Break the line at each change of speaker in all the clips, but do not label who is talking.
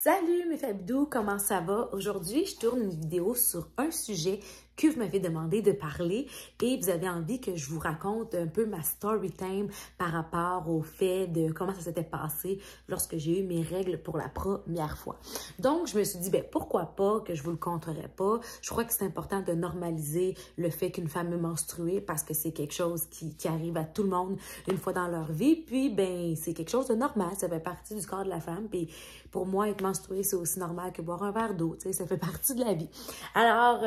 Salut mes Fabidous, comment ça va? Aujourd'hui, je tourne une vidéo sur un sujet que vous m'avez demandé de parler et vous avez envie que je vous raconte un peu ma story time par rapport au fait de comment ça s'était passé lorsque j'ai eu mes règles pour la première fois. Donc, je me suis dit, ben pourquoi pas que je vous le conterai pas. Je crois que c'est important de normaliser le fait qu'une femme est menstruée parce que c'est quelque chose qui arrive à tout le monde une fois dans leur vie. Puis, ben c'est quelque chose de normal, ça fait partie du corps de la femme. Puis, pour moi, être menstruée, c'est aussi normal que boire un verre d'eau, tu sais, ça fait partie de la vie. Alors,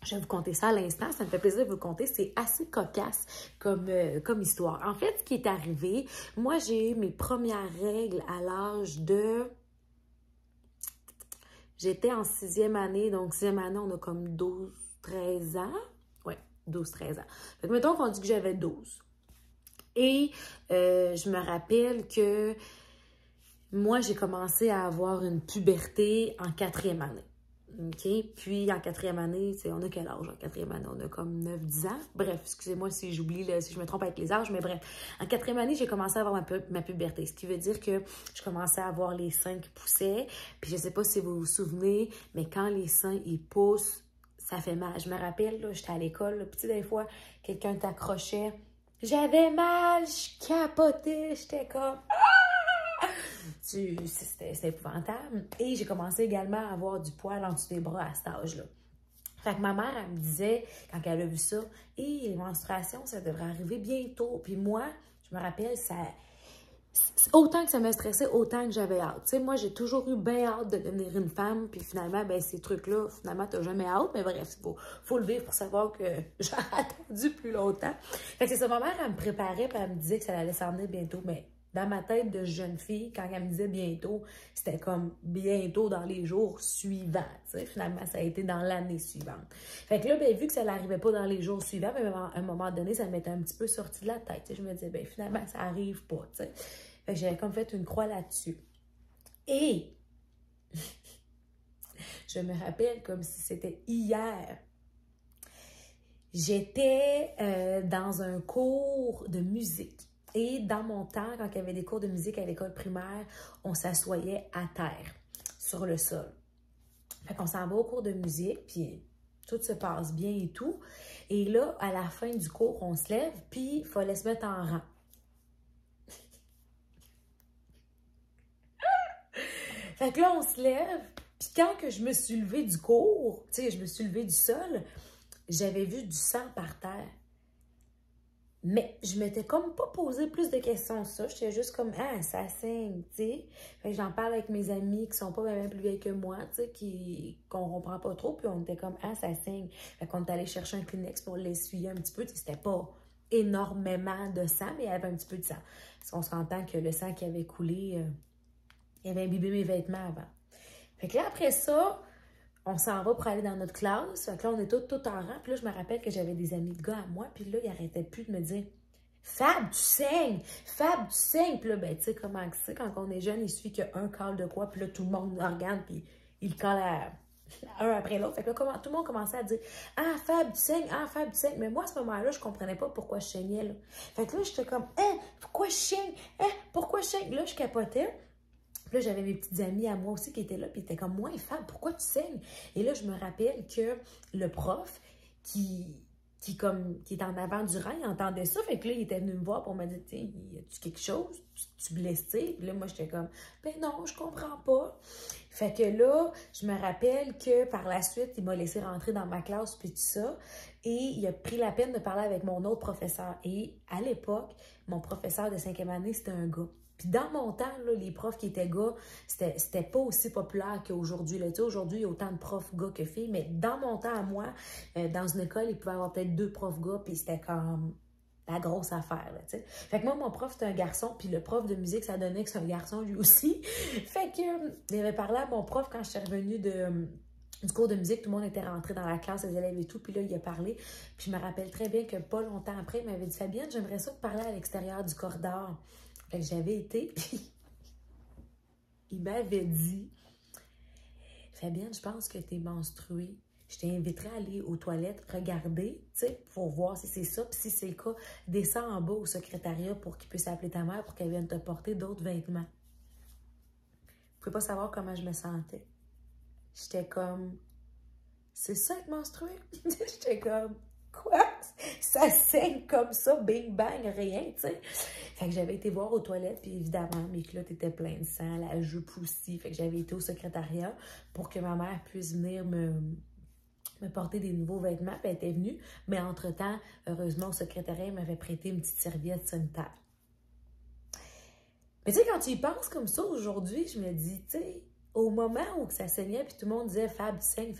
je vais vous conter ça à l'instant, ça me fait plaisir de vous le conter, c'est assez cocasse comme histoire. En fait, ce qui est arrivé, moi, j'ai eu mes premières règles à l'âge de... J'étais en 6e année, donc 6e année, on a comme 12-13 ans. Ouais, 12-13 ans. Fait que mettons qu'on dit que j'avais 12. Et je me rappelle que moi, j'ai commencé à avoir une puberté en 4e année. OK? Puis, en 4e année, on a quel âge en 4e année? On a comme 9-10 ans. Bref, excusez-moi si j'oublie, si je me trompe avec les âges, mais bref. En 4e année, j'ai commencé à avoir ma puberté, ce qui veut dire que je commençais à avoir les seins qui poussaient. Puis, je ne sais pas si vous vous souvenez, mais quand les seins, ils poussent, ça fait mal. Je me rappelle, j'étais à l'école, puis des fois, quelqu'un t'accrochait. J'avais mal, je capotais, j'étais comme... C'était épouvantable. Et j'ai commencé également à avoir du poil en dessous des bras à cet âge-là. Fait que ma mère, elle me disait, quand elle a vu ça, « Hé, les menstruations, ça devrait arriver bientôt. » Puis moi, je me rappelle, autant que ça me stressait, autant que j'avais hâte. Tu sais, moi, j'ai toujours eu bien hâte de devenir une femme. Puis finalement, ben ces trucs-là, finalement, t'as jamais hâte. Mais bref, faut le vivre pour savoir que j'ai attendu plus longtemps. Fait que c'est ça, ma mère, elle me préparait, puis elle me disait que ça allait s'en venir bientôt. Mais dans ma tête de jeune fille, quand elle me disait bientôt, c'était comme bientôt dans les jours suivants. Tu sais, finalement, ça a été dans l'année suivante. Fait que là, ben, vu que ça n'arrivait pas dans les jours suivants, ben, à un moment donné, ça m'était un petit peu sorti de la tête. Tu sais, je me disais, ben, finalement, ça n'arrive pas. Tu sais. Fait que j'avais comme fait une croix là-dessus. Et je me rappelle comme si c'était hier. J'étais dans un cours de musique. Et dans mon temps, quand il y avait des cours de musique à l'école primaire, on s'assoyait à terre, sur le sol. Fait qu'on s'en va au cours de musique, puis tout se passe bien et tout. Et là, à la fin du cours, on se lève, puis il fallait se mettre en rang. Fait que là, on se lève, puis quand que je me suis levée du cours, tu sais, je me suis levée du sol, j'avais vu du sang par terre. Mais je m'étais comme pas posé plus de questions que ça. J'étais juste comme, ah, ça saigne, tu sais. Fait que j'en parle avec mes amis qui sont pas même plus vieilles que moi, tu sais, qu'on comprend pas trop. Puis on était comme, ah, ça saigne. Fait qu'on est allé chercher un Kleenex pour l'essuyer un petit peu. Tu sais, c'était pas énormément de sang, mais il y avait un petit peu de sang. Parce qu'on s'entend que le sang qui avait coulé, il avait imbibé mes vêtements avant. Fait que là, après ça, on s'en va pour aller dans notre classe. Fait que là, on est tout en rang. Puis là, je me rappelle que j'avais des amis de gars à moi. Puis là, ils n'arrêtaient plus de me dire « Fab, tu saignes! Fab, tu saignes! » Puis là, ben, tu sais comment c'est quand on est jeune, il suffit qu'un cale de quoi. Puis là, tout le monde regarde. Puis il colle un après l'autre. Fait que là, tout le monde commençait à dire « Ah, Fab, tu saignes! Ah, Fab, tu saignes! » Mais moi, à ce moment-là, je comprenais pas pourquoi je saignais. Là. Fait que là, j'étais comme « Hein? Pourquoi je saigne? Hein? Pourquoi je saigne? » Là, je capotais. Puis là, j'avais mes petites amies à moi aussi qui étaient là, puis ils étaient comme, moi, Fab, pourquoi tu saignes? Et là, je me rappelle que le prof qui est en avant du rang, il entendait ça, fait que là, il était venu me voir pour me dire, tiens, y a-tu quelque chose? Tu blesses? Puis là, moi, j'étais comme, ben non, je comprends pas. Fait que là, je me rappelle que par la suite, il m'a laissé rentrer dans ma classe, puis tout ça, et il a pris la peine de parler avec mon autre professeur. Et à l'époque, mon professeur de 5e année, c'était un gars. Puis dans mon temps, là, les profs qui étaient gars, c'était pas aussi populaire qu'aujourd'hui. Tu sais, aujourd'hui, il y a autant de profs gars que filles, mais dans mon temps à moi, dans une école, il pouvait y avoir peut-être 2 profs gars, puis c'était comme la grosse affaire. Là, tu sais. Fait que moi, mon prof, c'était un garçon, puis le prof de musique, ça donnait que c'est un garçon lui aussi. Fait que il avait parlé à mon prof quand je suis revenue du cours de musique, tout le monde était rentré dans la classe, les élèves et tout, puis là, il a parlé. Puis je me rappelle très bien que pas longtemps après, il m'avait dit « Fabienne, j'aimerais ça te parler à l'extérieur du corridor. » Fait que j'avais été, puis il m'avait dit « Fabienne, je pense que tu es menstruée. Je t'inviterai à aller aux toilettes, regarder, tu sais, pour voir si c'est ça. Puis si c'est le cas, descends en bas au secrétariat pour qu'il puisse appeler ta mère pour qu'elle vienne te porter d'autres vêtements. » pouvais pas savoir comment je me sentais. J'étais comme, c'est ça être menstruée? J'étais comme, quoi? Ça saigne comme ça, bing bang, rien, tu sais. Fait que j'avais été voir aux toilettes, puis évidemment, mes culottes étaient pleines de sang, la jupe aussi. Fait que j'avais été au secrétariat pour que ma mère puisse venir me porter des nouveaux vêtements, puis elle était venue. Mais entre-temps, heureusement, au secrétariat, elle m'avait prêté une petite serviette sanitaire. Mais tu sais, quand tu y penses comme ça aujourd'hui, je me dis, tu sais, au moment où ça saignait, puis tout le monde disait Fab, tu saignes,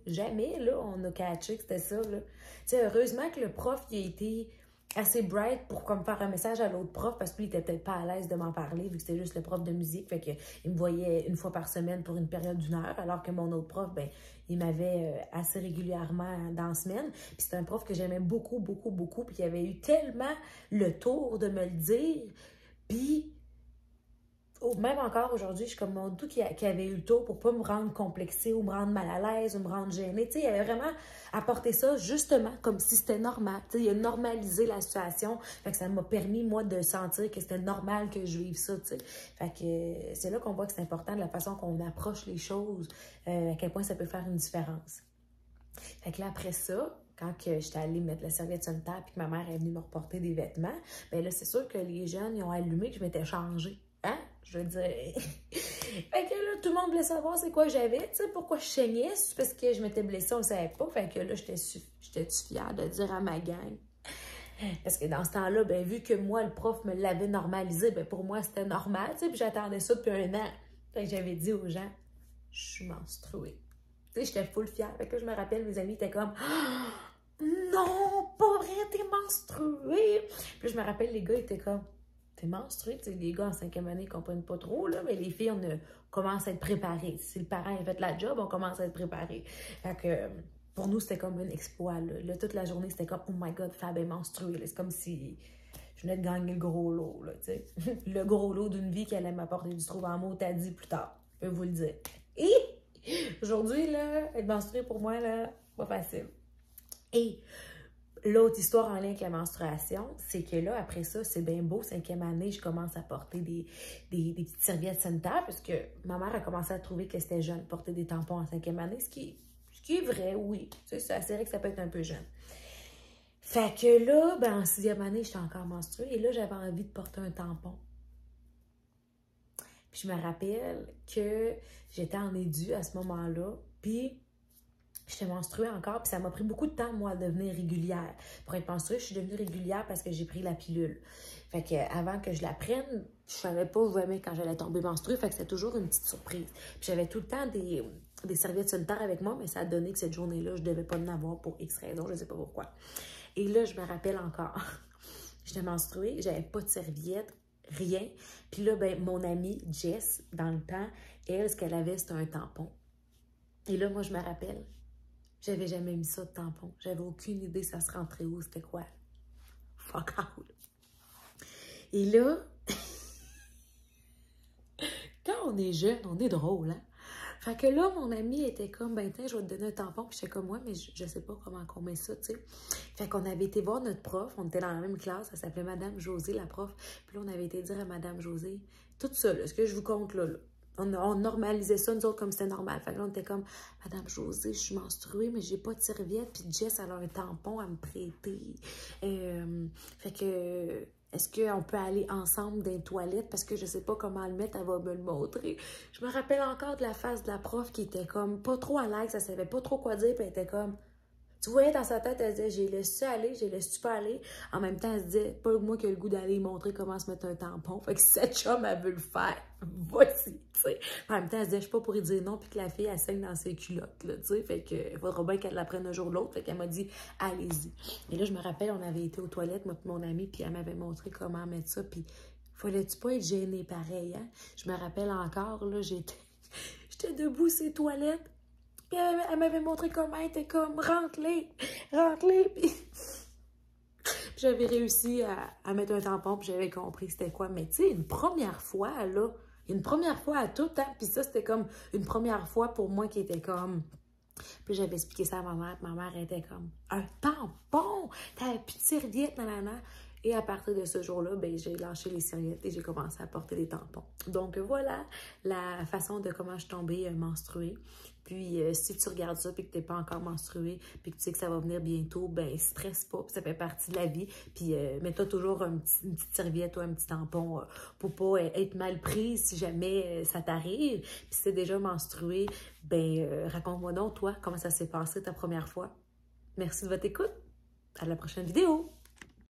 jamais, là, on a catché que c'était ça, là. Tu sais, heureusement que le prof, il a été assez bright pour comme faire un message à l'autre prof, parce qu'il était peut-être pas à l'aise de m'en parler, vu que c'était juste le prof de musique, fait qu'il me voyait une fois par semaine pour une période d'1 heure, alors que mon autre prof, ben, il m'avait assez régulièrement dans la semaine. Puis c'était un prof que j'aimais beaucoup, beaucoup, beaucoup, puis il avait eu tellement le tour de me le dire, puis même encore aujourd'hui, je suis comme mon doux qui avait eu le tour pour pas me rendre complexée ou me rendre mal à l'aise ou me rendre gênée. Tu sais, il avait vraiment apporté ça justement comme si c'était normal. Tu sais, il a normalisé la situation. Fait que ça m'a permis, moi, de sentir que c'était normal que je vive ça, tu sais. Fait que c'est là qu'on voit que c'est important de la façon qu'on approche les choses, à quel point ça peut faire une différence. Fait que là, après ça, quand j'étais allée mettre la serviette sanitaire puis que ma mère est venue me reporter des vêtements, bien là, c'est sûr que les jeunes, ils ont allumé que je m'étais changée. Hein? Je veux dire... Fait que là, tout le monde voulait savoir c'est quoi j'avais, tu sais, pourquoi je saignais. C'est parce que je m'étais blessée, on ne savait pas. Fait que là, j'étais fière de dire à ma gang. Parce que dans ce temps-là, ben, vu que moi, le prof me l'avait normalisé, ben, pour moi, c'était normal, tu sais, puis j'attendais ça depuis 1 an. Fait que j'avais dit aux gens, je suis menstruée. Tu sais, j'étais full fière. Fait que là, je me rappelle, mes amis étaient comme, oh, non, pas vrai, t'es menstruée. Puis là, je me rappelle, les gars étaient comme, t'es menstruée, tu sais, les gars en 5e année ne comprennent pas trop, là, mais les filles, on commence à être préparées. Si le parent a fait la job, on commence à être préparés. Fait que pour nous, c'était comme un exploit, là. Toute la journée, c'était comme, oh my God, Fab est menstruée. C'est comme si je venais de gagner le gros lot, là, tu sais. Le gros lot d'une vie qui allait m'apporter du trouble en mots, t'as dit plus tard. Je peux vous le dire. Et aujourd'hui, là, être menstruée pour moi, là, pas facile. Et l'autre histoire en lien avec la menstruation, c'est que là, après ça, c'est bien beau, 5e année, je commence à porter des petites serviettes sanitaires, parce que ma mère a commencé à trouver que c'était jeune, porter des tampons en 5e année, ce qui est vrai, oui. C'est assez vrai que ça peut être un peu jeune. Fait que là, ben, en 6e année, j'étais encore menstruée, et là, j'avais envie de porter un tampon. Puis je me rappelle que j'étais en édu à ce moment-là, puis j'étais menstruée encore, puis ça m'a pris beaucoup de temps, moi, à devenir régulière. Pour être menstruée, je suis devenue régulière parce que j'ai pris la pilule. Fait que avant que je la prenne, je savais pas jamais quand j'allais tomber menstruée, fait que c'était toujours une petite surprise. Puis j'avais tout le temps des serviettes sanitaires avec moi, mais ça a donné que cette journée-là, je devais pas en avoir pour X raison, je sais pas pourquoi. Et là, je me rappelle encore, j'étais menstruée, j'avais pas de serviette, rien. Puis là, ben, mon amie Jess, dans le temps, elle, ce qu'elle avait, c'était un tampon. Et là, moi, je me rappelle, j'avais jamais mis ça de tampon. J'avais aucune idée ça se rentrait où, c'était quoi. Fuck out. Et là, quand on est jeune, on est drôle, hein? Fait que là, mon ami était comme, ben tiens, je vais te donner un tampon. Puis j'étais comme, ouais, mais je sais pas comment on met ça, tu sais. Fait qu'on avait été voir notre prof, on était dans la même classe, elle s'appelait Madame Josée, la prof. Puis là, on avait été dire à Madame Josée, tout ça, là, ce que je vous compte là. On normalisait ça, nous autres, comme c'était normal. Fait que là, on était comme, Madame Josée, je suis menstruée, mais j'ai pas de serviette. Puis Jess, elle a un tampon à me prêter. Fait que, est-ce qu'on peut aller ensemble dans les toilettes? Parce que je sais pas comment le mettre, elle va me le montrer. Je me rappelle encore de la face de la prof qui était comme, pas trop à l'aise, elle savait pas trop quoi dire, puis elle était comme, tu voyais dans sa tête, elle disait, j'ai laissé aller, j'ai laissé pas aller. En même temps, elle se disait, pas moi qui ai le goût d'aller montrer comment se mettre un tampon. Fait que si cette chum, elle veut le faire, voici, tu sais. En même temps, elle se disait, je suis pas pour y dire non, puis que la fille, elle saigne dans ses culottes, là, tu sais. Fait que, il faudra bien qu'elle la prenne un jour ou l'autre. Fait qu'elle m'a dit, allez-y. Et là, je me rappelle, on avait été aux toilettes, moi et mon ami, puis elle m'avait montré comment mettre ça, puis fallait-tu pas être gênée pareil, hein? Je me rappelle encore, là, j'étais debout ces toilettes. Puis elle m'avait montré comment elle était comme, rentre-les. Puis j'avais réussi à mettre un tampon, puis j'avais compris c'était quoi. Mais tu sais, une première fois, là, une première fois à tout, hein. Puis ça, c'était comme une première fois pour moi qui était comme... Puis j'avais expliqué ça à ma mère était comme, un tampon, t'avais plus de serviette, nanana. Et à partir de ce jour-là, ben, j'ai lâché les serviettes et j'ai commencé à porter des tampons. Donc voilà la façon de comment je suis tombée menstruée. Puis si tu regardes ça et que tu n'es pas encore menstruée, puis que tu sais que ça va venir bientôt, ben stresse pas, ça fait partie de la vie. Puis mets-toi toujours une petite serviette ou un petit tampon pour pas être mal prise si jamais ça t'arrive. Puis si tu es déjà menstruée, ben raconte-moi donc, toi, comment ça s'est passé ta première fois. Merci de votre écoute. À la prochaine vidéo!